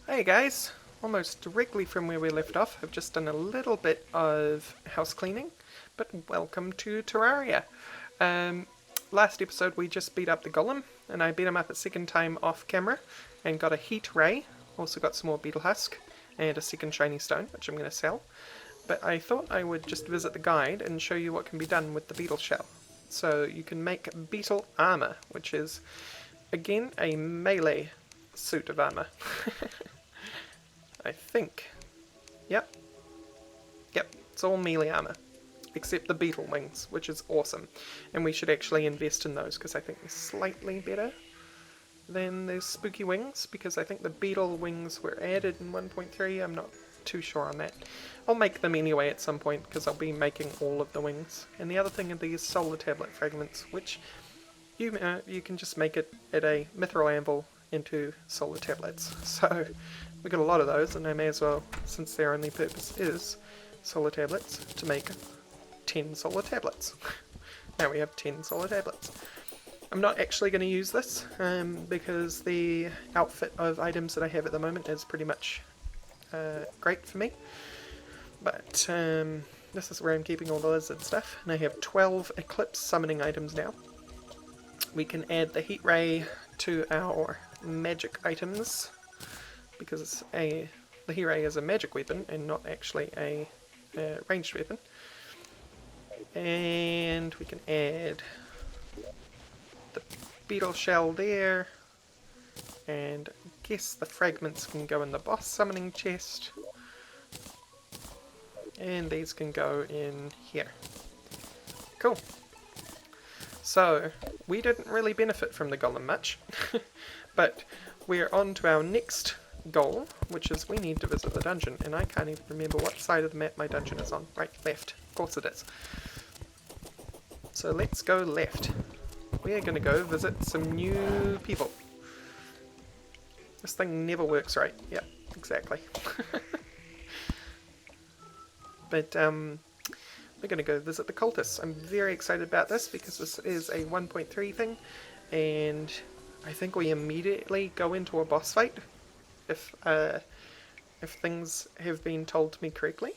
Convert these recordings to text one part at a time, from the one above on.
Hey guys, almost directly from where we left off. I've just done a little bit of house cleaning, but welcome to Terraria. Last episode we just beat up the golem, and I beat him up a second time off camera, and got a heat ray, also got some more beetle husk, and a second shiny stone, which I'm going to sell. But I thought I would just visit the guide and show you what can be done with the beetle shell. So you can make beetle armor, which is, again, a melee suit of armor. I think. Yep, it's all melee armor. Except the beetle wings, which is awesome. And we should actually invest in those, because I think they're slightly better than the spooky wings, because I think the beetle wings were added in 1.3, I'm not too sure on that. I'll make them anyway at some point, because I'll be making all of the wings. And the other thing are these solar tablet fragments, which you can just make it at a mithril anvil into solar tablets. So we got a lot of those, and I may as well, since their only purpose is solar tablets, to make 10 solar tablets. Now we have 10 solar tablets. I'm not actually going to use this because the outfit of items that I have at the moment is pretty much great for me. But this is where I'm keeping all the lizard stuff, and I have 12 eclipse summoning items now. We can add the heat ray to our magic items, because the heat ray is a magic weapon and not actually a ranged weapon. And we can add the beetle shell there, and I guess the fragments can go in the boss summoning chest, and these can go in here. Cool. So, we didn't really benefit from the golem much, but we're on to our next goal, which is we need to visit the dungeon, and I can't even remember what side of the map my dungeon is on. Right, left. Of course it is. So let's go left. We are going to go visit some new people. This thing never works right. Yep, exactly. But we're going to go visit the cultists. I'm very excited about this because this is a 1.3 thing, and I think we immediately go into a boss fight if things have been told to me correctly.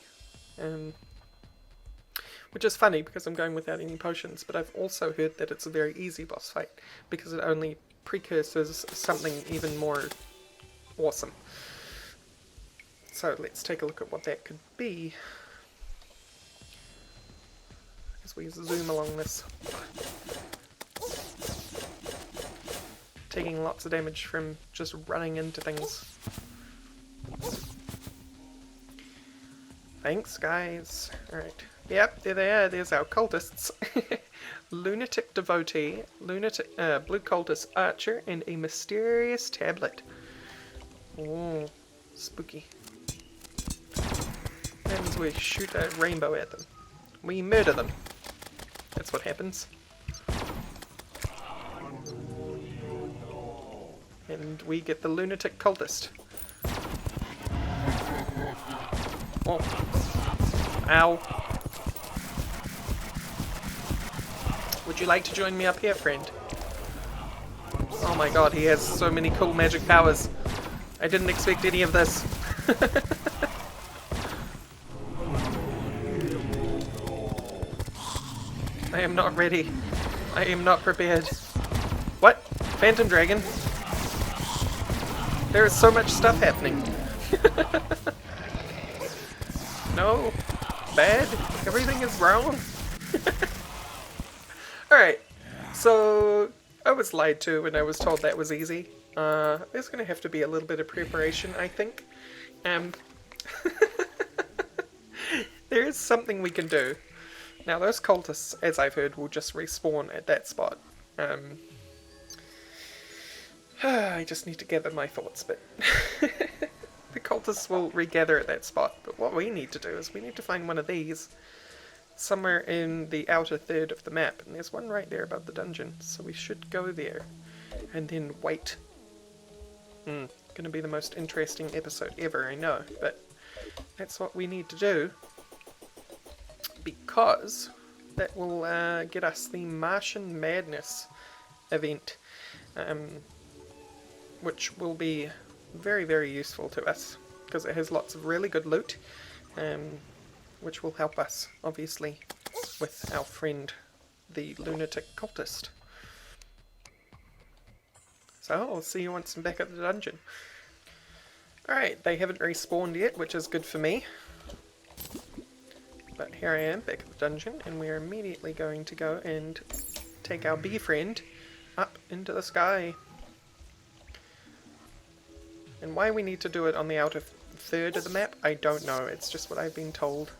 Which is funny because I'm going without any potions, but I've also heard that it's a very easy boss fight because it only precursors something even more awesome. So let's take a look at what that could be as we zoom along this. Taking lots of damage from just running into things. Thanks, guys. Alright. Yep, there they are. There's our cultists. Lunatic devotee, blue cultist archer, and a mysterious tablet. Oh, spooky. What happens when we shoot a rainbow at them? We murder them. That's what happens. And we get the lunatic cultist. Oh. Ow. Would you like to join me up here, friend? Oh my god, he has so many cool magic powers. I didn't expect any of this. I am not ready. I am not prepared. What? Phantom Dragon? There is so much stuff happening. No. Bad. Everything is wrong. Alright. So, I was lied to when I was told that was easy. There's going to have to be a little bit of preparation, I think. There is something we can do. Now, those cultists, as I've heard, will just respawn at that spot. I just need to gather my thoughts, but the cultists will regather at that spot. But what we need to do is we need to find one of these somewhere in the outer third of the map, and there's one right there above the dungeon, so we should go there and then wait. Gonna be the most interesting episode ever, I know, but that's what we need to do, because that will get us the Martian Madness event, which will be very, very useful to us because it has lots of really good loot, which will help us, obviously, with our friend, the lunatic cultist. So, I'll see you once I'm back at the dungeon. Alright, they haven't respawned yet, which is good for me. But here I am, back at the dungeon, and we're immediately going to go and take our bee friend up into the sky. And why we need to do it on the outer third of the map, I don't know. It's just what I've been told.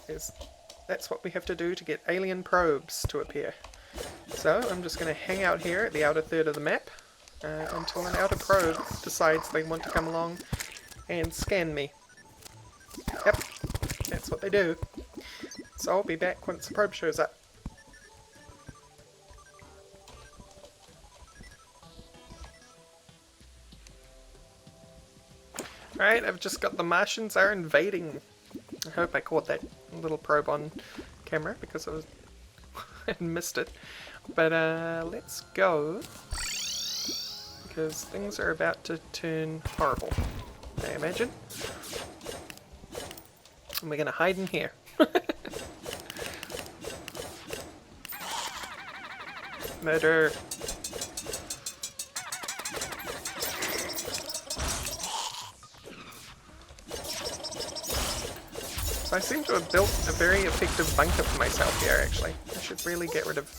That's what we have to do to get alien probes to appear. So I'm just going to hang out here at the outer third of the map until an outer probe decides they want to come along and scan me. Yep, that's what they do. So I'll be back once the probe shows up. Alright, I've just got the Martians are invading. I hope I caught that little probe on camera because I missed it. But let's go, because things are about to turn horrible, I imagine. And we're going to hide in here. Murder. So I seem to have built a very effective bunker for myself here, actually. I should really get rid of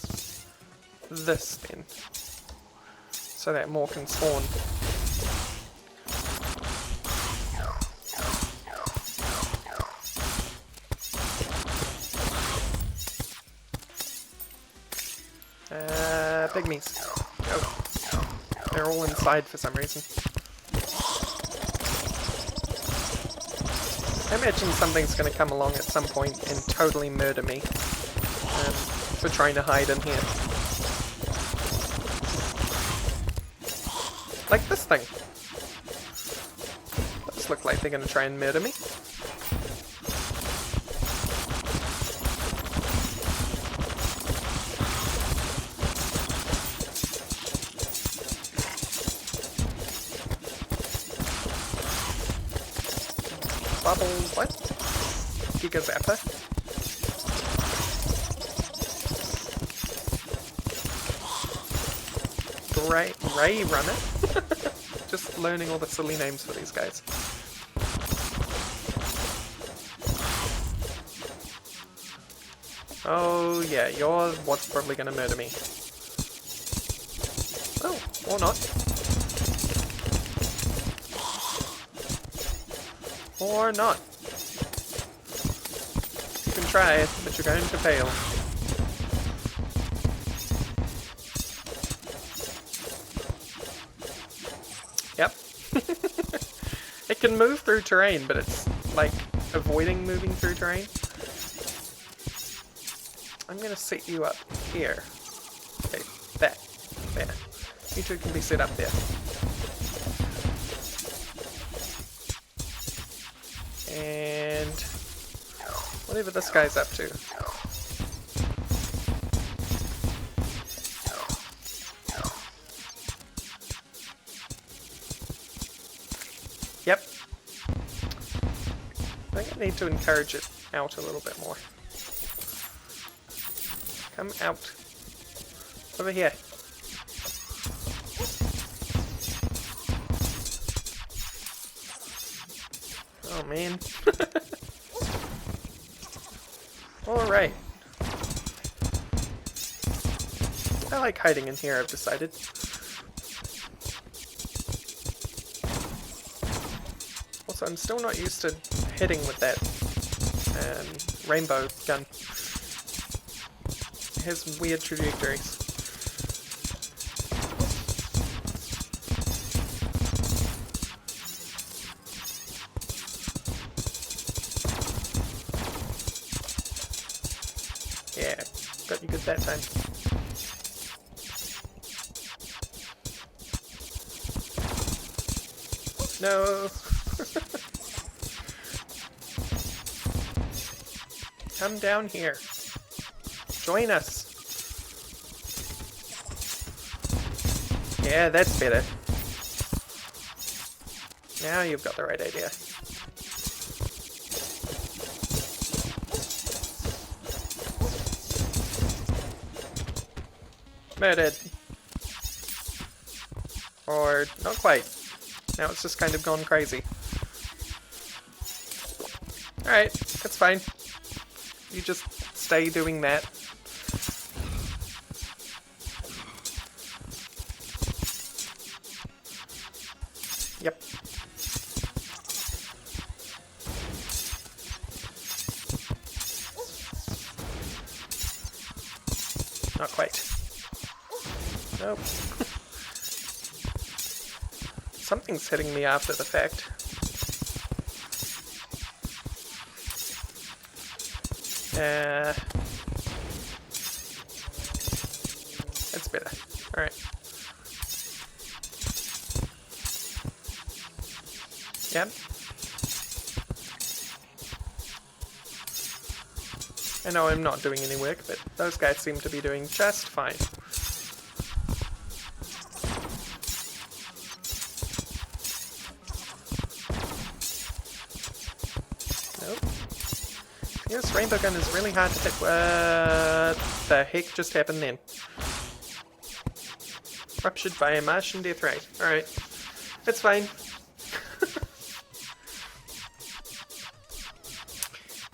this then, so that more can spawn. Pygmies. Oh. They're all inside for some reason. I imagine something's going to come along at some point and totally murder me for trying to hide in here. Like this thing. Those look like they're going to try and murder me. Bubble, what? Giga Zapper? Ray Runner? Just learning all the silly names for these guys. Oh yeah, you're what's probably gonna murder me. Oh, or not. Or not. You can try, but you're going to fail. Yep. It can move through terrain, but it's like avoiding moving through terrain. I'm gonna set you up here. Okay, there. You two can be set up there. And whatever this guy's up to. Yep. I think I need to encourage it out a little bit more. Come out. Over here. Oh man. Alright. I like hiding in here, I've decided. Also, I'm still not used to hitting with that rainbow gun. It has weird trajectories. Yeah, got you good that time. No! Come down here. Join us. Yeah, that's better. Now you've got the right idea. Murdered. Or not quite. Now it's just kind of gone crazy. Alright, that's fine. You just stay doing that. Yep. Not quite. Nope. Something's hitting me after the fact. That's better. Alright. Yep. I know I'm not doing any work, but those guys seem to be doing just fine. Nope. This rainbow gun is really hard to hit. What the heck just happened then? Ruptured by a Martian death ray. Alright. It's fine.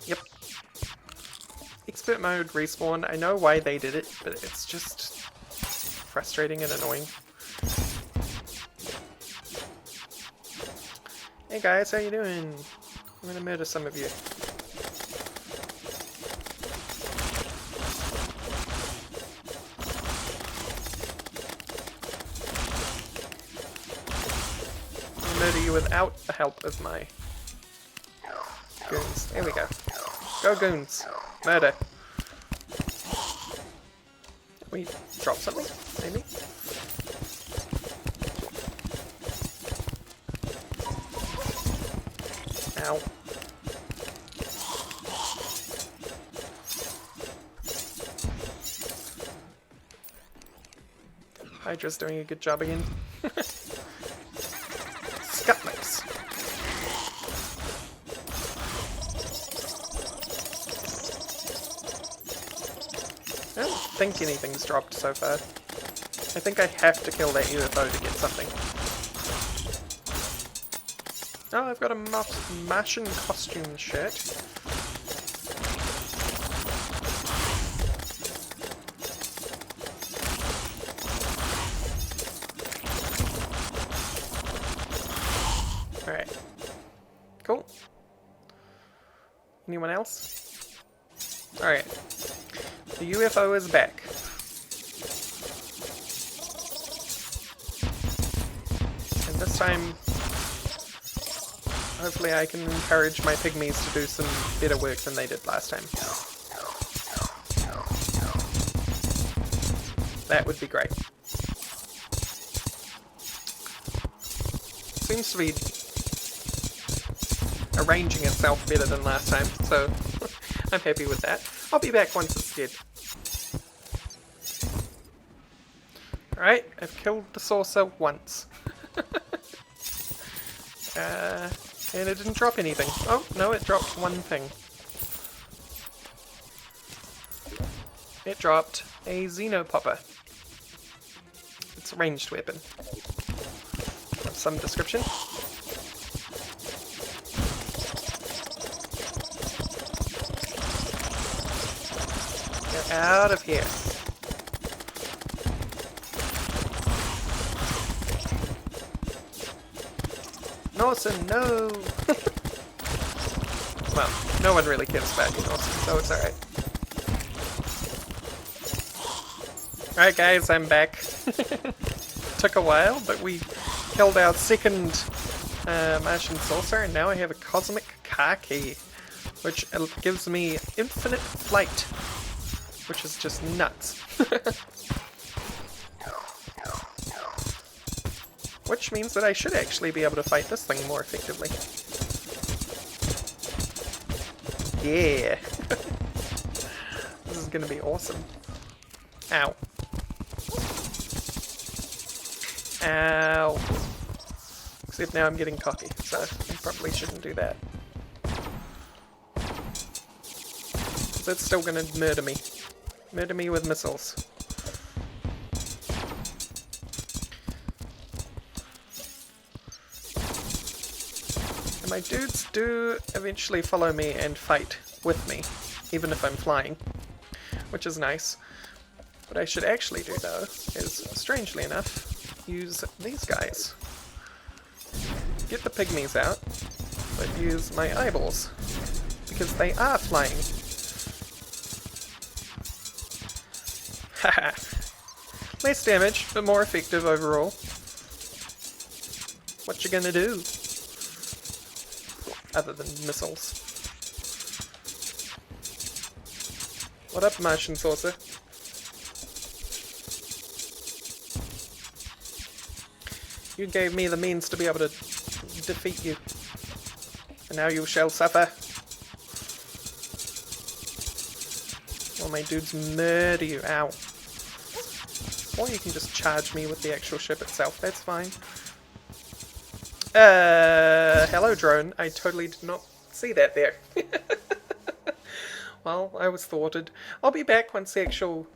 Yep. Expert mode respawn. I know why they did it, but it's just frustrating and annoying. Hey guys, how you doing? I'm gonna murder some of you. I'll murder you without the help of my goons. There we go. Go goons. Murder. We drop something? Maybe? Ow. Hydra's doing a good job again. Scutlix. I don't think anything's dropped so far. I think I have to kill that UFO to get something. Oh, I've got a Martian costume shirt. Alright. Cool. Anyone else? Alright. The UFO is back. And this time, hopefully I can encourage my pygmies to do some better work than they did last time. That would be great. Seems to be arranging itself better than last time, so I'm happy with that. I'll be back once it's dead. Alright, I've killed the saucer once. And it didn't drop anything. Oh, no, it dropped one thing. It dropped a Xenopopper. It's a ranged weapon. Of some description. Get out of here. Norson, no! Well, no one really cares about you, Norson, so it's alright. Alright guys, I'm back. Took a while, but we killed our second Martian saucer, and now I have a cosmic car key, which gives me infinite flight, which is just nuts. Which means that I should actually be able to fight this thing more effectively. Yeah! This is gonna be awesome. Ow. Ow. except now I'm getting cocky, so I probably shouldn't do that. That's still gonna murder me. Murder me with missiles. And my dudes do eventually follow me and fight with me, even if I'm flying, which is nice. What I should actually do though is, strangely enough, use these guys. Get the pygmies out, but use my eyeballs, because they are flying. Haha. Less damage, but more effective overall. What you gonna do? Other than missiles. What up, Martian saucer? You gave me the means to be able to defeat you. And now you shall suffer. Or my dudes murder you. Ow. Or you can just charge me with the actual ship itself. That's fine. Hello drone. I totally did not see that there. Well, I was thwarted. I'll be back once the actual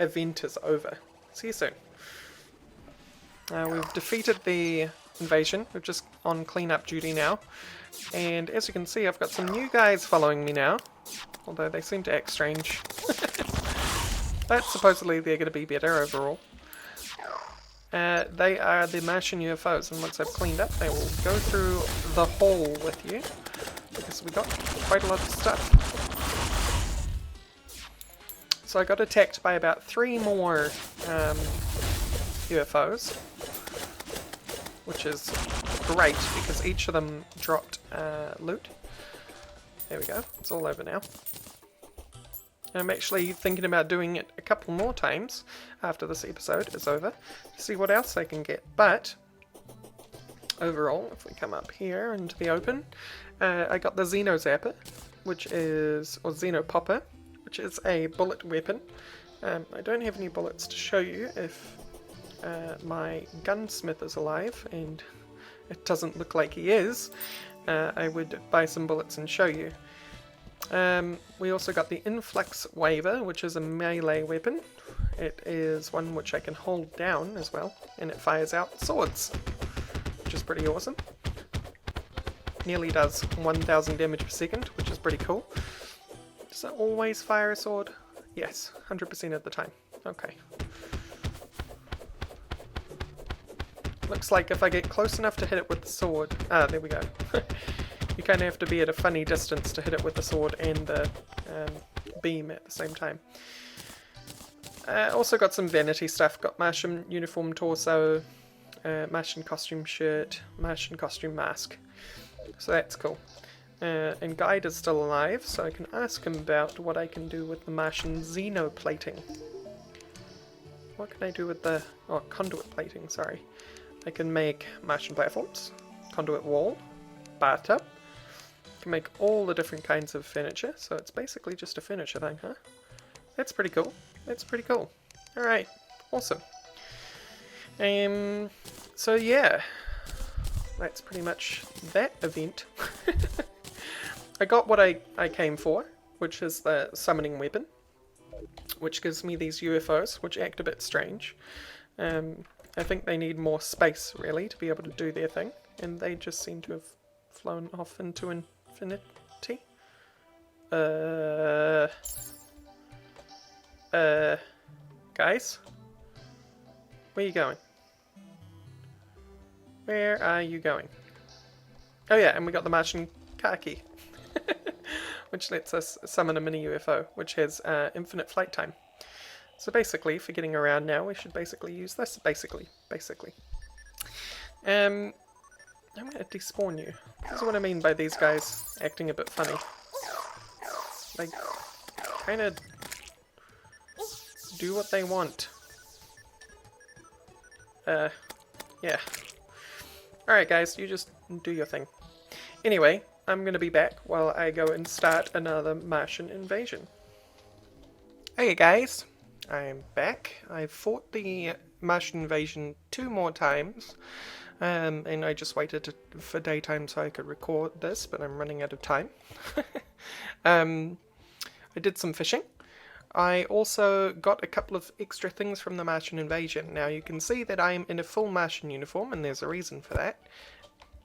event is over. See you soon. We've defeated the invasion. We're just on cleanup duty now. And as you can see, I've got some new guys following me now. Although they seem to act strange. But supposedly they're going to be better overall. They are the Martian UFOs, and once I've cleaned up, they will go through the hall with you. Because we got quite a lot of stuff. So I got attacked by about 3 more UFOs. Which is great, because each of them dropped loot. There we go, it's all over now. I'm actually thinking about doing it a couple more times after this episode is over, to see what else I can get. But overall, if we come up here into the open, I got the Xeno Zapper, which is, or Xeno Popper, which is a bullet weapon. I don't have any bullets to show you if my gunsmith is alive, and it doesn't look like he is. I would buy some bullets and show you. We also got the Influx Waver, which is a melee weapon. It is one which I can hold down as well, and it fires out swords, which is pretty awesome. Nearly does 1000 damage per second, which is pretty cool. Does it always fire a sword? Yes, 100% of the time. Okay. Looks like if I get close enough to hit it with the sword... Ah, there we go. You kind of have to be at a funny distance to hit it with the sword and the beam at the same time. Also got some vanity stuff. Got Martian uniform torso, Martian costume shirt, Martian costume mask. So that's cool. And Guide is still alive, so I can ask him about what I can do with the Martian xenoplating. What can I do with the... Oh, conduit plating, sorry. I can make Martian platforms, conduit wall, bathtub. Can make all the different kinds of furniture, so it's basically just a furniture thing, huh? That's pretty cool. That's pretty cool. Alright, awesome. So yeah, that's pretty much that event. I got what I came for, which is the summoning weapon, which gives me these UFOs, which act a bit strange. I think they need more space, really, to be able to do their thing, and they just seem to have flown off into infinity. Guys? Where are you going? Where are you going? Oh yeah, and we got the Martian car key, which lets us summon a mini UFO, which has infinite flight time. So basically, for getting around now, we should basically use this. Basically. I'm going to despawn you. This is what I mean by these guys acting a bit funny. They kind of do what they want. Yeah. Alright guys, you just do your thing. Anyway, I'm going to be back while I go and start another Martian invasion. Hey guys, I'm back. I've fought the Martian invasion 2 more times. and I just waited for daytime so I could record this, but I'm running out of time. I did some fishing. I also got a couple of extra things from the Martian invasion. Now you can see that I am in a full Martian uniform, and there's a reason for that.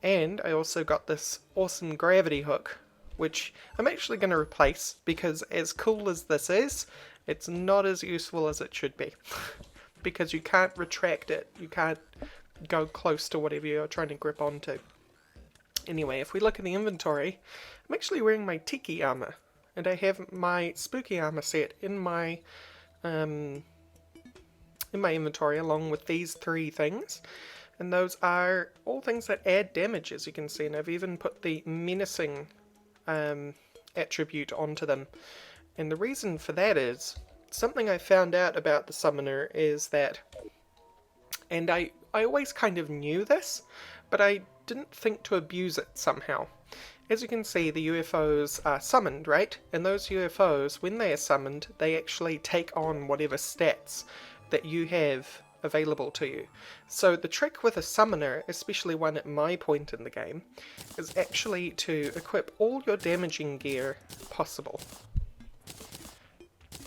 And I also got this awesome gravity hook, which I'm actually going to replace, because as cool as this is, it's not as useful as it should be. Because you can't retract it, you can't go close to whatever you're trying to grip onto. Anyway, if we look at the inventory, I'm actually wearing my Tiki armor, and I have my Spooky armor set in my inventory along with these three things. And those are all things that add damage, as you can see, and I've even put the menacing attribute onto them. And the reason for that is, something I found out about the summoner is that, and I always kind of knew this, but I didn't think to abuse it somehow. As you can see, the UFOs are summoned, right? And those UFOs, when they are summoned, they actually take on whatever stats that you have available to you. So the trick with a summoner, especially one at my point in the game, is actually to equip all your damaging gear possible.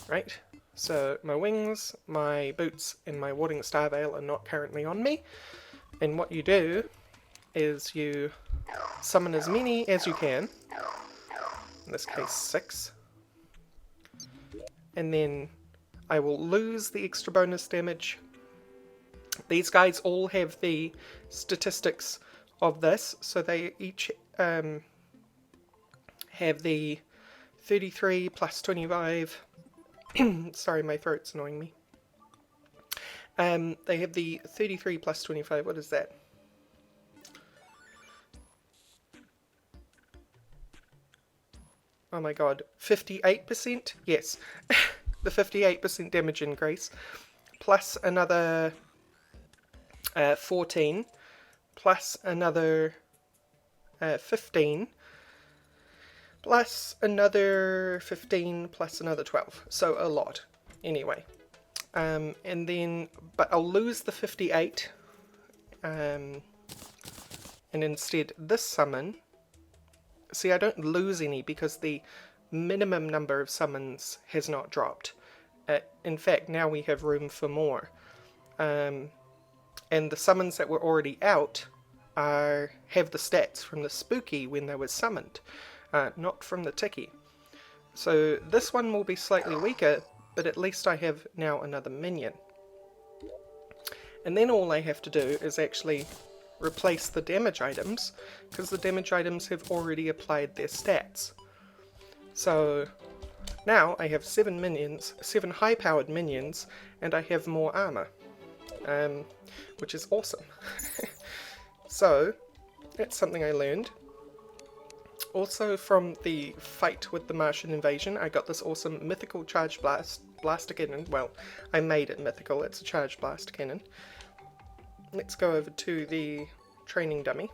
Right? So my wings, my boots, and my warding star veil are not currently on me. And what you do is you summon as many as you can. In this case 6. And then I will lose the extra bonus damage. These guys all have the statistics of this, so they each have the 33 plus 25. Sorry, my throat's annoying me. They have the 33 plus 25, what is that? Oh my god, 58%? Yes, the 58% damage increase, plus another 14, plus another 15, plus another 15, plus another 12. So a lot, anyway. And then, but I'll lose the 58, and instead this summon, see, I don't lose any because the minimum number of summons has not dropped. In fact, now we have room for more. And the summons that were already out have the stats from the Spooky when they were summoned, not from the Tiki. So this one will be slightly weaker, but at least I have now another minion. And then all I have to do is actually replace the damage items, because the damage items have already applied their stats. So now I have 7 minions, 7 high-powered minions, and I have more armor. Which is awesome. So, that's something I learned. Also from the fight with the Martian invasion, I got this awesome mythical charge blaster cannon. Well, I made it mythical, it's a charge blaster cannon. Let's go over to the training dummy.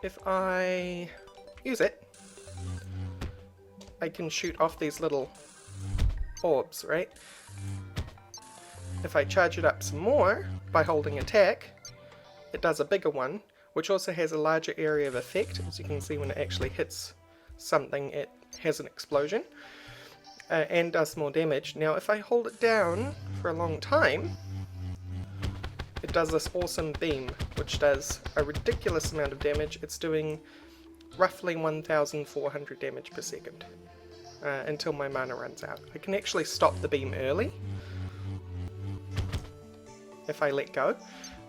If I use it, I can shoot off these little orbs, right? If I charge it up some more by holding attack, it does a bigger one, which also has a larger area of effect. As you can see, when it actually hits something, it has an explosion, and does more damage. Now if I hold it down for a long time, it does this awesome beam, which does a ridiculous amount of damage. It's doing roughly 1,400 damage per second, until my mana runs out. I can actually stop the beam early if I let go,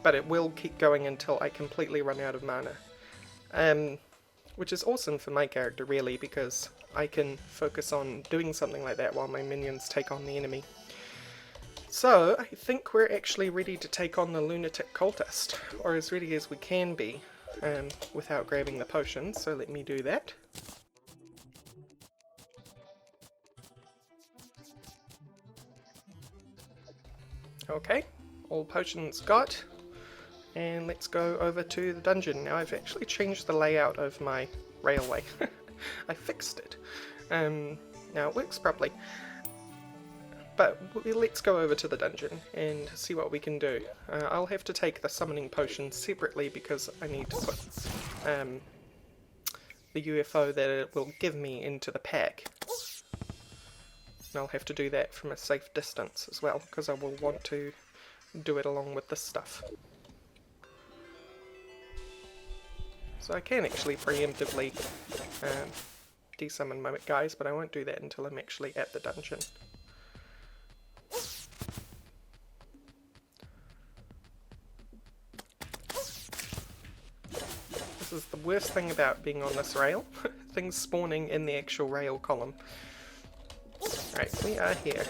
but it will keep going until I completely run out of mana. Which is awesome for my character, really, because I can focus on doing something like that while my minions take on the enemy. So, I think we're actually ready to take on the lunatic cultist, or as ready as we can be, without grabbing the potions, so let me do that. Okay, all potions got, and let's go over to the dungeon. Now I've actually changed the layout of my railway. I fixed it. Now it works properly. But let's go over to the dungeon and see what we can do. I'll have to take the summoning potion separately because I need to put the UFO that it will give me into the pack. And I'll have to do that from a safe distance as well, because I will want to do it along with this stuff. So I can actually preemptively desummon my guys, but I won't do that until I'm actually at the dungeon. This is the worst thing about being on this rail. Things spawning in the actual rail column. Right, we are here.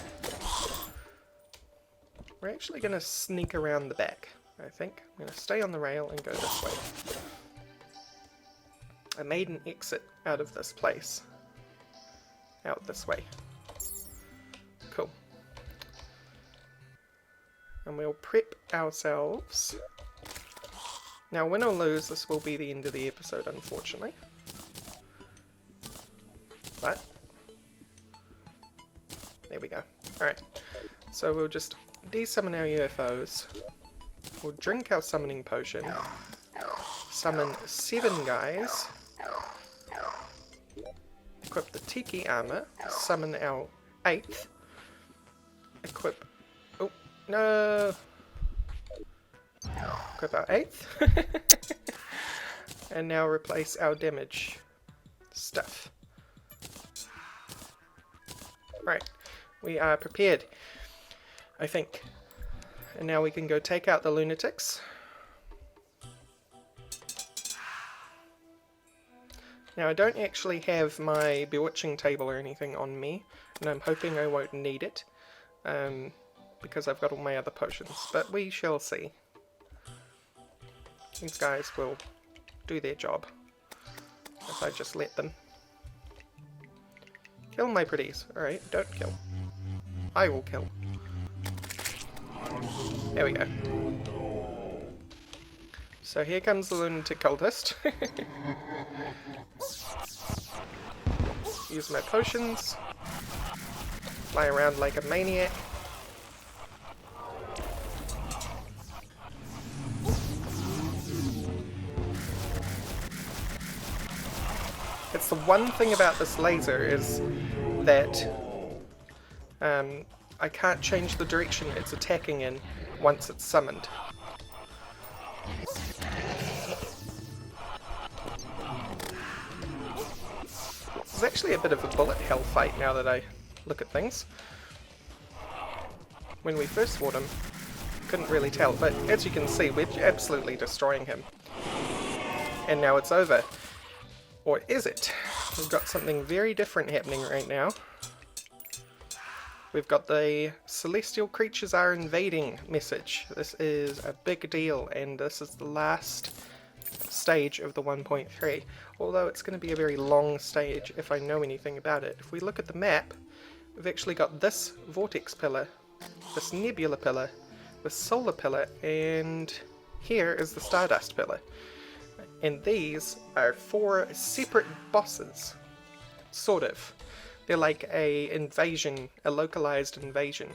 We're actually going to sneak around the back, I think. I'm going to stay on the rail and go this way. I made an exit out of this place. Out this way. Cool. And we'll prep ourselves. Now, win or lose, this will be the end of the episode, unfortunately. But there we go. Alright, so we'll just desummon our UFOs. We'll drink our summoning potion. Summon 7 guys. Equip the Tiki armor. Summon our 8th. Equip... Oh, no! Equip our 8th. And now replace our damage stuff. Right. We are prepared, I think. And now we can go take out the lunatics. Now I don't actually have my bewitching table or anything on me, and I'm hoping I won't need it, because I've got all my other potions, but we shall see. These guys will do their job, if I just let them. Kill my pretties. Alright, don't kill. I will kill. There we go. So here comes the lunatic cultist. Use my potions. Fly around like a maniac. It's the one thing about this laser is that I can't change the direction it's attacking in once it's summoned. It's actually a bit of a bullet hell fight now that I look at things. When we first fought him, couldn't really tell, but as you can see, we're absolutely destroying him. And now it's over. Or is it? We've got something very different happening right now. We've got the celestial creatures are invading message. This is a big deal, and this is the last stage of the 1.3. Although it's going to be a very long stage if I know anything about it. If we look at the map, we've actually got this vortex pillar, this nebula pillar, this solar pillar, and here is the stardust pillar. And these are 4 separate bosses, sort of. They're like a invasion, a localized invasion.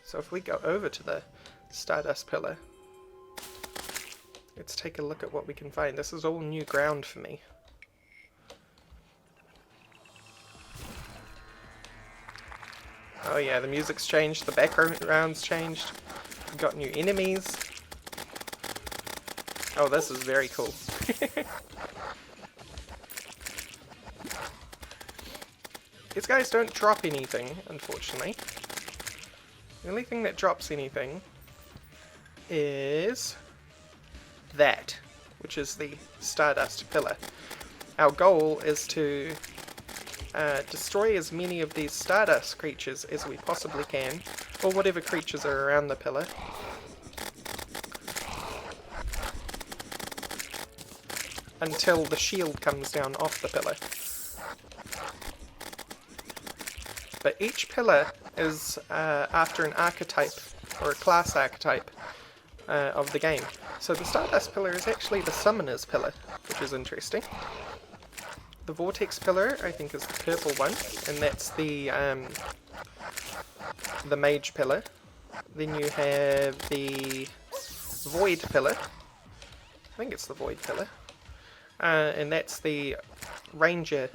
So if we go over to the stardust pillar, let's take a look at what we can find. This is all new ground for me. Oh yeah, the music's changed, the background's changed. We've got new enemies. Oh, this is very cool. These guys don't drop anything, unfortunately. The only thing that drops anything is that, which is the stardust pillar. Our goal is to destroy as many of these stardust creatures as we possibly can, or whatever creatures are around the pillar. Until the shield comes down off the pillar. But each pillar is after an archetype, or a class archetype, of the game. So the Stardust pillar is actually the Summoner's pillar, which is interesting. The Vortex pillar, I think, is the purple one, and that's the the mage pillar. Then you have the void pillar. I think it's the void pillar. And that's the ranger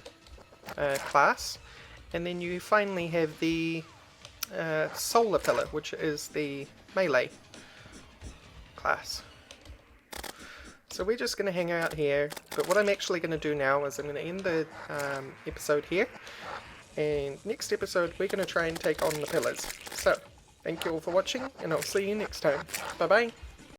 class. And then you finally have the solar pillar, which is the melee class. So we're just going to hang out here, but what I'm actually going to do now is I'm going to end the episode here, and next episode we're going to try and take on the pillars. So, thank you all for watching, and I'll see you next time. Bye bye!